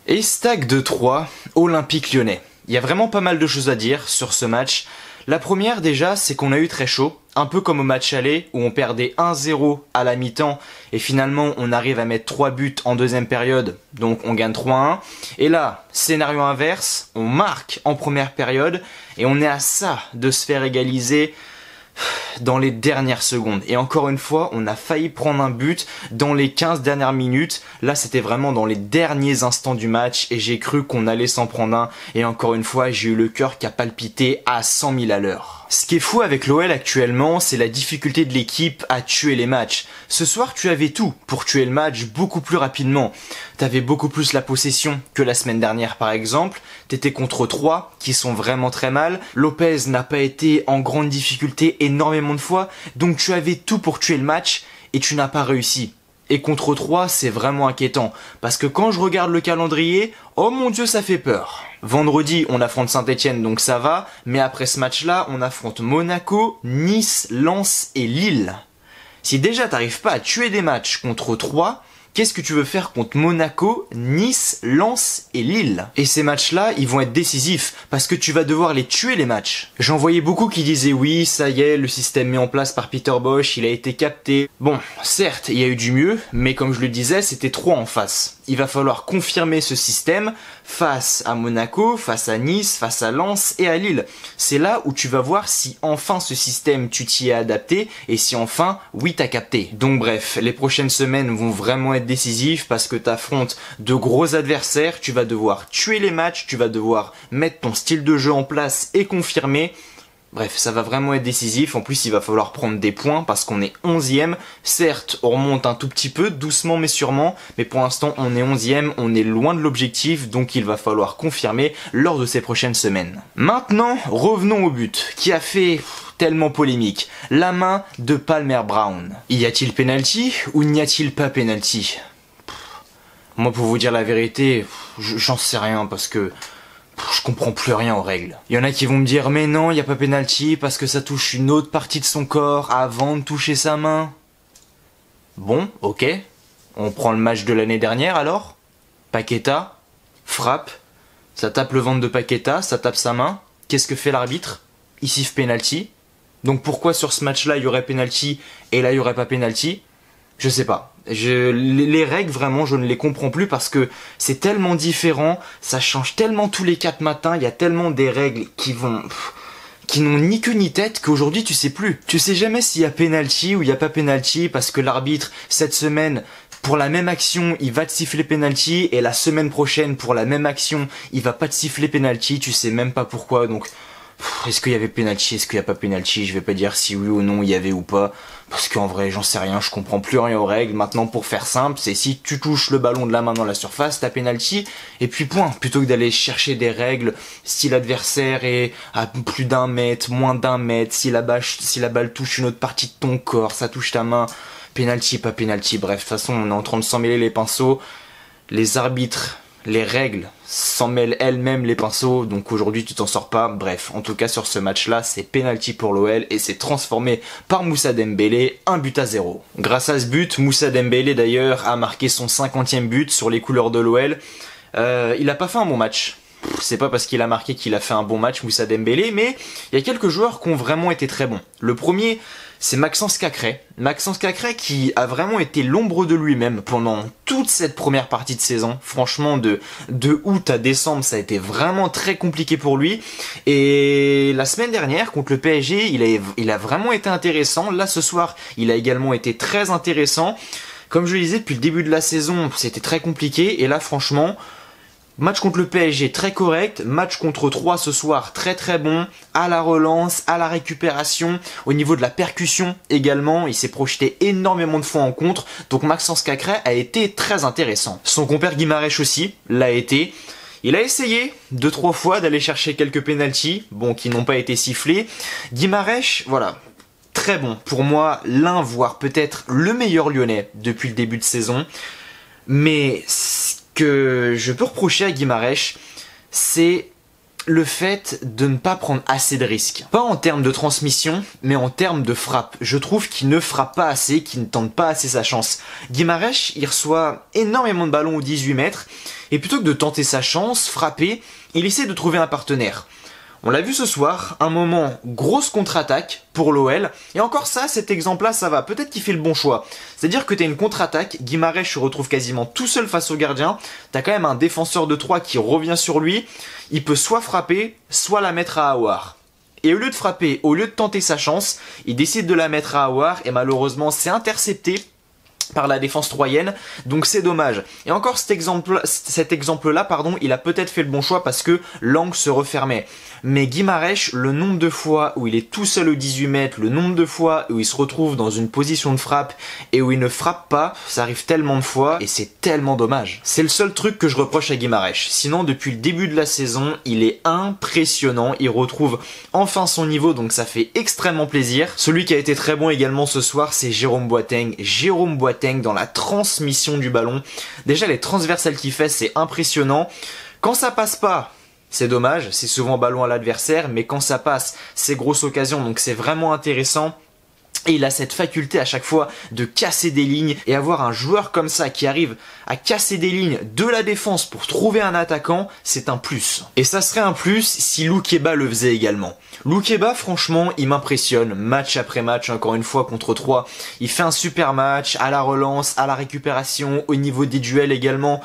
Et Stag 2-3, Olympique Lyonnais. Il y a vraiment pas mal de choses à dire sur ce match. La première déjà, c'est qu'on a eu très chaud, un peu comme au match aller où on perdait 1-0 à la mi-temps et finalement on arrive à mettre 3 buts en deuxième période, donc on gagne 3-1. Et là, scénario inverse, on marque en première période et on est à ça de se faire égaliser dans les dernières secondes. Et encore une fois, on a failli prendre un but dans les 15 dernières minutes. Là, c'était vraiment dans les derniers instants du match et j'ai cru qu'on allait s'en prendre un. Et encore une fois, j'ai eu le cœur qui a palpité à 100 000 à l'heure. Ce qui est fou avec l'OL actuellement, c'est la difficulté de l'équipe à tuer les matchs. Ce soir, tu avais tout pour tuer le match beaucoup plus rapidement. T'avais beaucoup plus la possession que la semaine dernière par exemple. T'étais contre 3 qui sont vraiment très mal. Lopez n'a pas été en grande difficulté énormément de fois. Donc tu avais tout pour tuer le match et tu n'as pas réussi. Et contre 3, c'est vraiment inquiétant. Parce que quand je regarde le calendrier, oh mon Dieu, ça fait peur. Vendredi, on affronte Saint-Etienne, donc ça va. Mais après ce match-là, on affronte Monaco, Nice, Lens et Lille. Si déjà t'arrives pas à tuer des matchs contre 3, qu'est-ce que tu veux faire contre Monaco, Nice, Lens et Lille? Et ces matchs-là, ils vont être décisifs parce que tu vas devoir les tuer les matchs. J'en voyais beaucoup qui disaient oui, ça y est, le système mis en place par Peter Bosz, il a été capté. Bon, certes, il y a eu du mieux, mais comme je le disais, c'était 3 en face. Il va falloir confirmer ce système face à Monaco, face à Nice, face à Lens et à Lille. C'est là où tu vas voir si enfin ce système tu t'y es adapté et si enfin, oui, t'as capté. Donc bref, les prochaines semaines vont vraiment être décisives parce que t'affrontes de gros adversaires, tu vas devoir tuer les matchs, tu vas devoir mettre ton style de jeu en place et confirmer. Bref, ça va vraiment être décisif. En plus, il va falloir prendre des points parce qu'on est 11e. Certes, on remonte un tout petit peu, doucement mais sûrement. Mais pour l'instant, on est 11e, on est loin de l'objectif. Donc il va falloir confirmer lors de ces prochaines semaines. Maintenant, revenons au but qui a fait tellement polémique. La main de Palmer Brown. Y a-t-il penalty ou n'y a-t-il pas penalty? Moi, pour vous dire la vérité, j'en sais rien parce que je comprends plus rien aux règles. Il y en a qui vont me dire mais non, il n'y a pas penalty parce que ça touche une autre partie de son corps avant de toucher sa main. Bon, ok. On prend le match de l'année dernière alors. Paqueta, frappe, ça tape le ventre de Paqueta, ça tape sa main. Qu'est-ce que fait l'arbitre? Il siffle penalty. Donc pourquoi sur ce match-là il y aurait penalty et là il y aurait pas penalty? Je sais pas. Les règles, vraiment, je ne les comprends plus parce que c'est tellement différent, ça change tellement tous les 4 matins, il y a tellement des règles qui n'ont ni queue ni tête qu'aujourd'hui tu sais plus. Tu sais jamais s'il y a penalty ou il y a pas penalty parce que l'arbitre, cette semaine, pour la même action, il va te siffler penalty et la semaine prochaine, pour la même action, il va pas te siffler penalty, tu sais même pas pourquoi, donc est-ce qu'il y avait penalty, est-ce qu'il n'y a pas penalty, je vais pas dire si oui ou non il y avait ou pas, parce qu'en vrai j'en sais rien, je comprends plus rien aux règles. Maintenant pour faire simple, c'est si tu touches le ballon de la main dans la surface, t'as penalty, et puis point, plutôt que d'aller chercher des règles, si l'adversaire est à plus d'1 mètre, moins d'1 mètre, si la balle touche une autre partie de ton corps, ça touche ta main, penalty, pas penalty, bref, de toute façon on est en train de s'en mêler les pinceaux, les arbitres, les règles s'en mêlent elles-mêmes les pinceaux, donc aujourd'hui tu t'en sors pas. Bref, en tout cas sur ce match-là, c'est penalty pour l'OL et c'est transformé par Moussa Dembélé, 1-0. Grâce à ce but, Moussa Dembélé d'ailleurs a marqué son 50e but sur les couleurs de l'OL. Il a pas fait un bon match. C'est pas parce qu'il a marqué qu'il a fait un bon match, Moussa Dembélé, mais il y a quelques joueurs qui ont vraiment été très bons. Le premier, c'est Maxence Cacré. Maxence Cacré qui a vraiment été l'ombre de lui-même pendant toute cette première partie de saison. Franchement, de août à décembre, ça a été vraiment très compliqué pour lui. Et la semaine dernière, contre le PSG, il a vraiment été intéressant. Là, ce soir, il a également été très intéressant. Comme je le disais, depuis le début de la saison, c'était très compliqué. Et là, franchement, match contre le PSG très correct, match contre 3 ce soir très très bon, à la relance, à la récupération, au niveau de la percussion également, il s'est projeté énormément de fois en contre, donc Maxence Cacré a été très intéressant. Son compère Guimarães aussi l'a été. Il a essayé 2-3 fois d'aller chercher quelques pénaltys, bon qui n'ont pas été sifflés. Guimarães, voilà, très bon. Pour moi, l'un voire peut-être le meilleur Lyonnais depuis le début de saison, mais que je peux reprocher à Guimarães, c'est le fait de ne pas prendre assez de risques. Pas en termes de transmission, mais en termes de frappe. Je trouve qu'il ne frappe pas assez, qu'il ne tente pas assez sa chance. Guimarães, il reçoit énormément de ballons aux 18 mètres, et plutôt que de tenter sa chance, frapper, il essaie de trouver un partenaire. On l'a vu ce soir, un moment, grosse contre-attaque pour l'OL. Et encore ça, cet exemple-là, ça va. Peut-être qu'il fait le bon choix. C'est-à-dire que t'as une contre-attaque, Guimarães se retrouve quasiment tout seul face au gardien. T'as quand même un défenseur de 3 qui revient sur lui. Il peut soit frapper, soit la mettre à Aouar. Et au lieu de frapper, au lieu de tenter sa chance, il décide de la mettre à Aouar. Et malheureusement, c'est intercepté par la défense troyenne, donc c'est dommage. Et encore cet exemple-là, il a peut-être fait le bon choix parce que l'angle se refermait. Mais Guimarães, le nombre de fois où il est tout seul au 18 mètres, le nombre de fois où il se retrouve dans une position de frappe et où il ne frappe pas, ça arrive tellement de fois et c'est tellement dommage. C'est le seul truc que je reproche à Guimarães. Sinon, depuis le début de la saison, il est impressionnant. Il retrouve enfin son niveau, donc ça fait extrêmement plaisir. Celui qui a été très bon également ce soir, c'est Jérôme Boateng. Jérôme Boateng dans la transmission du ballon. Déjà les transversales qu'il fait, c'est impressionnant. Quand ça passe pas, c'est dommage, c'est souvent ballon à l'adversaire, mais quand ça passe, c'est grosse occasion, donc c'est vraiment intéressant. Et il a cette faculté à chaque fois de casser des lignes, et avoir un joueur comme ça qui arrive à casser des lignes de la défense pour trouver un attaquant, c'est un plus. Et ça serait un plus si Loukeba le faisait également. Loukeba, franchement, il m'impressionne, match après match, encore une fois contre 3. Il fait un super match, à la relance, à la récupération, au niveau des duels également.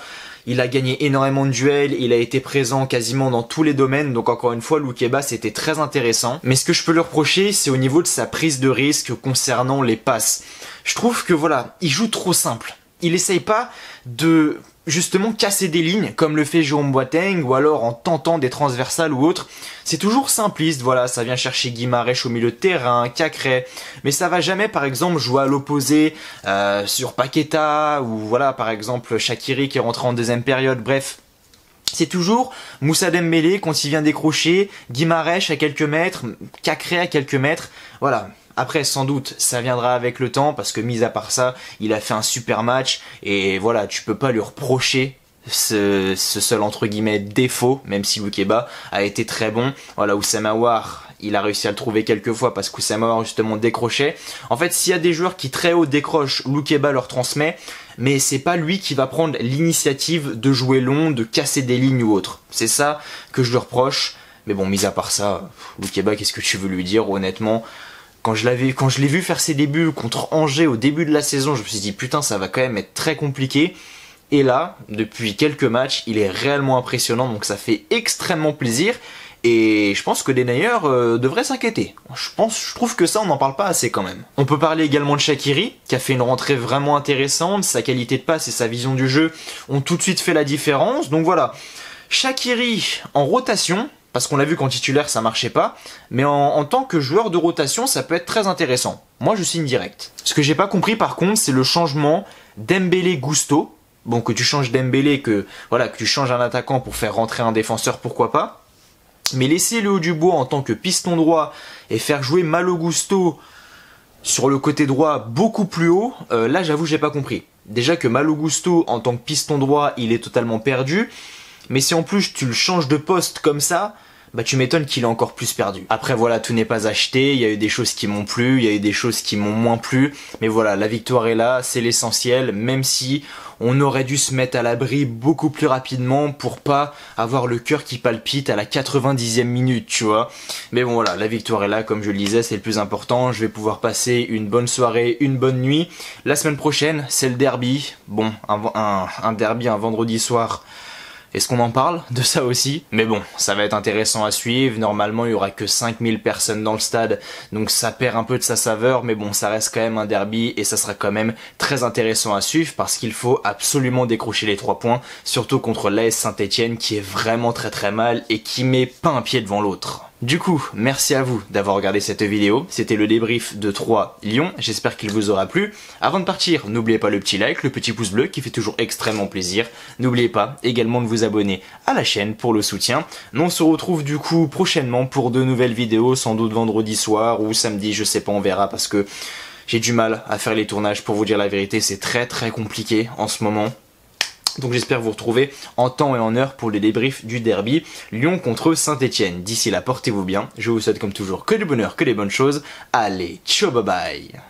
Il a gagné énormément de duels, il a été présent quasiment dans tous les domaines, donc encore une fois, Loukeba, c'était très intéressant. Mais ce que je peux lui reprocher, c'est au niveau de sa prise de risque concernant les passes. Je trouve que voilà, il joue trop simple. Il essaye pas de justement casser des lignes comme le fait Jérôme Boateng ou alors en tentant des transversales ou autre. C'est toujours simpliste, voilà, ça vient chercher Guimarães au milieu de terrain, Cacré, mais ça va jamais par exemple jouer à l'opposé sur Paqueta ou voilà par exemple Shaqiri qui est rentré en deuxième période, bref. C'est toujours Moussa Dembélé quand il vient décrocher, Guimarães à quelques mètres, Cacré à quelques mètres, voilà. Après, sans doute, ça viendra avec le temps, parce que mis à part ça, il a fait un super match, et voilà, tu peux pas lui reprocher ce seul, entre guillemets, défaut, même si Loukeba a été très bon. Voilà, Houssem Aouar, il a réussi à le trouver quelques fois, parce qu'Houssem Aouar, justement, décrochait. En fait, s'il y a des joueurs qui très haut décrochent, Loukeba leur transmet, mais c'est pas lui qui va prendre l'initiative de jouer long, de casser des lignes ou autre. C'est ça que je lui reproche, mais bon, mis à part ça, Loukeba, qu'est-ce que tu veux lui dire, honnêtement? Quand je l'ai vu faire ses débuts contre Angers au début de la saison, je me suis dit putain, ça va quand même être très compliqué. Et là, depuis quelques matchs, il est réellement impressionnant, donc ça fait extrêmement plaisir. Et je pense que Denayer devrait s'inquiéter. Je trouve que ça, on n'en parle pas assez quand même. On peut parler également de Shaqiri, qui a fait une rentrée vraiment intéressante. Sa qualité de passe et sa vision du jeu ont tout de suite fait la différence. Donc voilà, Shaqiri en rotation. Parce qu'on l'a vu qu'en titulaire ça marchait pas, mais en tant que joueur de rotation ça peut être très intéressant. Moi je signe direct. Ce que j'ai pas compris par contre c'est le changement Dembélé-Gusto. Bon, que tu changes Dembélé, que tu changes un attaquant pour faire rentrer un défenseur, pourquoi pas. Mais laisser Léo Dubois en tant que piston droit et faire jouer Malo Gusto sur le côté droit beaucoup plus haut, là j'avoue j'ai pas compris. Déjà que Malo Gusto en tant que piston droit il est totalement perdu. Mais si en plus tu le changes de poste comme ça, bah tu m'étonnes qu'il est encore plus perdu. Après voilà, tout n'est pas acheté, il y a eu des choses qui m'ont plu, il y a eu des choses qui m'ont moins plu, mais voilà, la victoire est là, c'est l'essentiel, même si on aurait dû se mettre à l'abri beaucoup plus rapidement pour pas avoir le cœur qui palpite à la 90e minute, tu vois. Mais bon voilà, la victoire est là, comme je le disais, c'est le plus important, je vais pouvoir passer une bonne soirée, une bonne nuit. La semaine prochaine, c'est le derby, bon, un derby un vendredi soir. Est-ce qu'on en parle de ça aussi? Mais bon, ça va être intéressant à suivre. Normalement, il y aura que 5000 personnes dans le stade, donc ça perd un peu de sa saveur, mais bon, ça reste quand même un derby et ça sera quand même très intéressant à suivre parce qu'il faut absolument décrocher les 3 points, surtout contre l'AS Saint-Etienne qui est vraiment très très mal et qui met pas un pied devant l'autre. Du coup, merci à vous d'avoir regardé cette vidéo, c'était le débrief de 3 Lyon, j'espère qu'il vous aura plu. Avant de partir, n'oubliez pas le petit like, le petit pouce bleu qui fait toujours extrêmement plaisir. N'oubliez pas également de vous abonner à la chaîne pour le soutien. Nous on se retrouve du coup prochainement pour de nouvelles vidéos, sans doute vendredi soir ou samedi, je sais pas, on verra parce que j'ai du mal à faire les tournages, pour vous dire la vérité, c'est très très compliqué en ce moment. Donc j'espère vous retrouver en temps et en heure pour les débriefs du derby Lyon contre Saint-Etienne. D'ici là, portez-vous bien. Je vous souhaite comme toujours que du bonheur, que les bonnes choses. Allez, ciao, bye bye.